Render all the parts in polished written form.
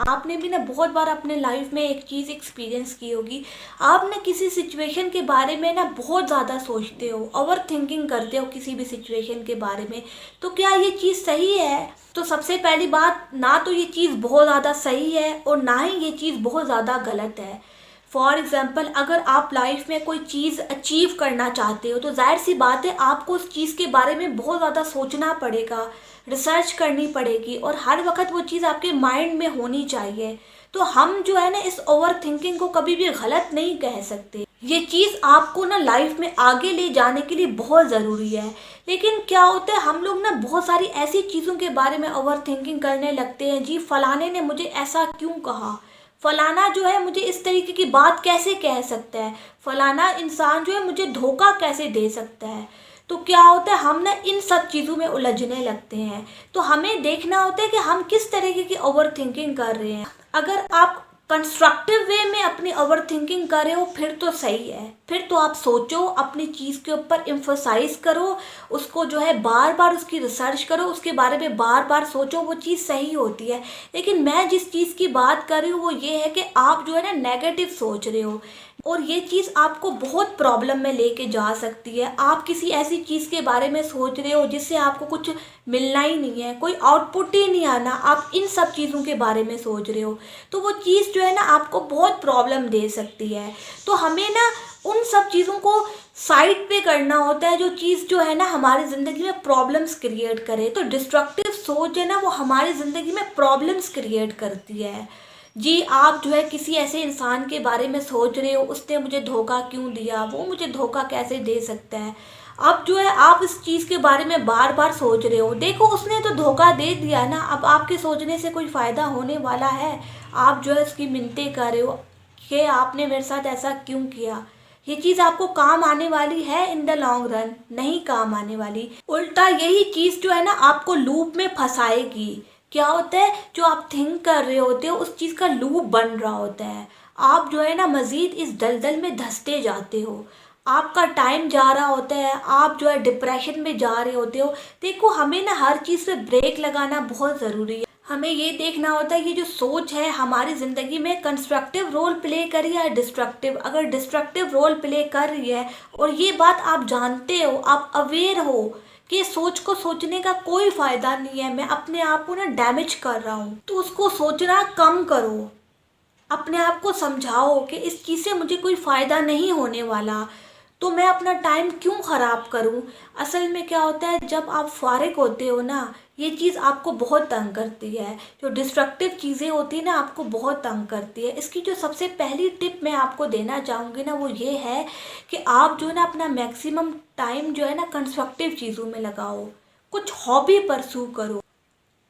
आपने भी ना बहुत बार अपने लाइफ में एक चीज़ एक्सपीरियंस की होगी। आप ना किसी सिचुएशन के बारे में ना बहुत ज़्यादा सोचते हो, ओवर थिंकिंग करते हो किसी भी सिचुएशन के बारे में। तो क्या ये चीज़ सही है? तो सबसे पहली बात, ना तो ये चीज़ बहुत ज़्यादा सही है और ना ही ये चीज़ बहुत ज़्यादा गलत है। फॉर एग्ज़ाम्पल, अगर आप लाइफ में कोई चीज़ अचीव करना चाहते हो तो जाहिर सी बात है आपको उस चीज़ के बारे में बहुत ज़्यादा सोचना पड़ेगा, रिसर्च करनी पड़ेगी और हर वक्त वो चीज़ आपके माइंड में होनी चाहिए। तो हम जो है ना इस ओवर थिंकिंग को कभी भी गलत नहीं कह सकते। ये चीज़ आपको ना लाइफ में आगे ले जाने के लिए बहुत ज़रूरी है। लेकिन क्या होता है, हम लोग ना बहुत सारी ऐसी चीज़ों के बारे में ओवर थिंकिंग करने लगते हैं। जी फलाने ने मुझे ऐसा क्यों कहा, फलाना जो है मुझे इस तरीके की बात कैसे कह सकता है, फलाना इंसान जो है मुझे धोखा कैसे दे सकता है। तो क्या होता है, हम ना इन सब चीज़ों में उलझने लगते हैं। तो हमें देखना होता है कि हम किस तरीके की ओवर थिंकिंग कर रहे हैं। अगर आप कंस्ट्रक्टिव वे में अपनी ओवर थिंकिंग कर रहे हो फिर तो सही है। फिर तो आप सोचो, अपनी चीज़ के ऊपर एम्फोसाइज करो, उसको जो है बार बार उसकी रिसर्च करो, उसके बारे में बार बार सोचो, वो चीज़ सही होती है। लेकिन मैं जिस चीज़ की बात कर रही हूँ वो ये है कि आप जो है ना नेगेटिव सोच रहे हो और ये चीज़ आपको बहुत प्रॉब्लम में लेके जा सकती है। आप किसी ऐसी चीज़ के बारे में सोच रहे हो जिससे आपको कुछ मिलना ही नहीं है, कोई आउटपुट ही नहीं आना, आप इन सब चीज़ों के बारे में सोच रहे हो, तो वो चीज़ जो है ना आपको बहुत प्रॉब्लम दे सकती है। तो हमें ना उन सब चीज़ों को साइड पे करना होता है जो चीज़ जो है ना हमारी ज़िंदगी में प्रॉब्लम्स क्रिएट करे। तो डिस्ट्रक्टिव सोच है ना वो हमारी ज़िंदगी में प्रॉब्लम्स क्रिएट करती है। जी आप जो है किसी ऐसे इंसान के बारे में सोच रहे हो, उसने मुझे धोखा क्यों दिया, वो मुझे धोखा कैसे दे सकता है। अब जो है आप इस चीज़ के बारे में बार बार सोच रहे हो, देखो उसने तो धोखा दे दिया ना, अब आपके सोचने से कोई फ़ायदा होने वाला है? आप जो है उसकी मिन्नतें कर रहे हो कि आपने मेरे साथ ऐसा क्यों किया। ये चीज़ आपको काम आने वाली है? इन द लॉन्ग रन नहीं काम आने वाली। उल्टा यही चीज़ जो है ना आपको लूप में फंसाएगी। क्या होता है, जो आप थिंक कर रहे होते हो उस चीज़ का लूप बन रहा होता है। आप जो है ना मज़ीद इस दलदल में धंसते जाते हो, आपका टाइम जा रहा होता है, आप जो है डिप्रेशन में जा रहे होते हो। देखो हमें ना हर चीज़ पे ब्रेक लगाना बहुत ज़रूरी है। हमें ये देखना होता है ये जो सोच है हमारी ज़िंदगी में कंस्ट्रक्टिव रोल प्ले कर रही है या डिस्ट्रक्टिव। अगर डिस्ट्रक्टिव रोल प्ले कर रही है और ये बात आप जानते हो, आप अवेयर हो कि सोच को सोचने का कोई फ़ायदा नहीं है, मैं अपने आप को ना डैमेज कर रहा हूँ, तो उसको सोचना कम करो। अपने आप को समझाओ कि इस चीज़ से मुझे कोई फ़ायदा नहीं होने वाला, तो मैं अपना टाइम क्यों ख़राब करूं। असल में क्या होता है, जब आप फारिग होते हो ना ये चीज़ आपको बहुत तंग करती है। जो डिस्ट्रक्टिव चीज़ें होती है ना आपको बहुत तंग करती है। इसकी जो सबसे पहली टिप मैं आपको देना चाहूँगी ना वो ये है कि आप जो है ना अपना मैक्सिमम टाइम जो है ना कंस्ट्रक्टिव चीज़ों में लगाओ, कुछ हॉबी परस्यू करो,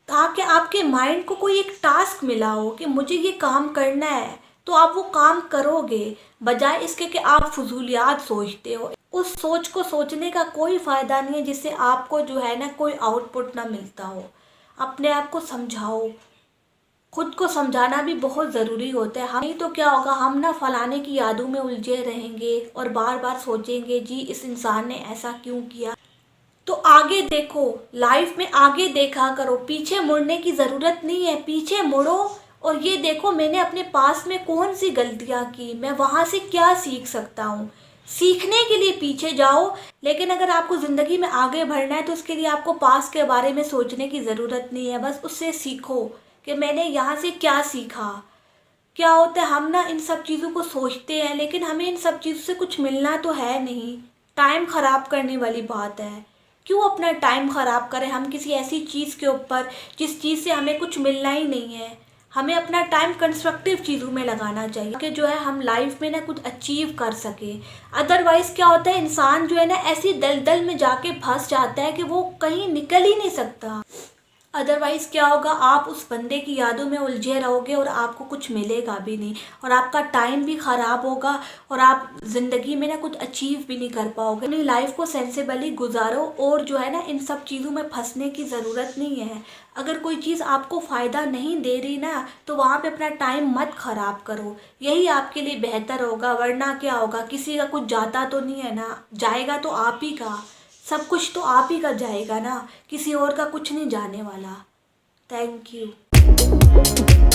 ताकि आपके माइंड को कोई एक टास्क मिला हो कि मुझे ये काम करना है, तो आप वो काम करोगे, बजाय इसके कि आप फजूलियात सोचते हो। उस सोच को सोचने का कोई फ़ायदा नहीं है जिससे आपको जो है ना कोई आउटपुट ना मिलता हो। अपने आप को समझाओ, खुद को समझाना भी बहुत ज़रूरी होता है। हम नहीं तो क्या होगा, हम ना फलाने की यादों में उलझे रहेंगे और बार बार सोचेंगे जी इस इंसान ने ऐसा क्यों किया। तो आगे देखो, लाइफ में आगे देखा करो, पीछे मुड़ने की ज़रूरत नहीं है। पीछे मुड़ो और ये देखो मैंने अपने पास में कौन सी गलतियाँ की, मैं वहाँ से क्या सीख सकता हूँ। सीखने के लिए पीछे जाओ, लेकिन अगर आपको ज़िंदगी में आगे बढ़ना है तो उसके लिए आपको पास के बारे में सोचने की ज़रूरत नहीं है। बस उससे सीखो कि मैंने यहाँ से क्या सीखा। क्या होता है, हम ना इन सब चीज़ों को सोचते हैं लेकिन हमें इन सब चीज़ों से कुछ मिलना तो है नहीं। टाइम ख़राब करने वाली बात है। क्यों अपना टाइम ख़राब करें हम किसी ऐसी चीज़ के ऊपर जिस चीज़ से हमें कुछ मिलना ही नहीं है। हमें अपना टाइम कंस्ट्रक्टिव चीज़ों में लगाना चाहिए कि जो है हम लाइफ में ना कुछ अचीव कर सके। अदरवाइज़ क्या होता है, इंसान जो है ना ऐसी दलदल में जाके फंस जाता है कि वो कहीं निकल ही नहीं सकता। अदरवाइज़ क्या होगा, आप उस बंदे की यादों में उलझे रहोगे और आपको कुछ मिलेगा भी नहीं और आपका टाइम भी ख़राब होगा और आप ज़िंदगी में ना कुछ अचीव भी नहीं कर पाओगे। अपनी लाइफ को सेंसेबली गुजारो और जो है ना इन सब चीज़ों में फंसने की ज़रूरत नहीं है। अगर कोई चीज़ आपको फ़ायदा नहीं दे रही ना तो वहाँ पे अपना टाइम मत ख़राब करो, यही आपके लिए बेहतर होगा। वरना क्या होगा, किसी का कुछ जाता तो नहीं है ना, जाएगा तो आप ही का। सब कुछ तो आप ही का जाएगा ना, किसी और का कुछ नहीं जाने वाला। Thank you.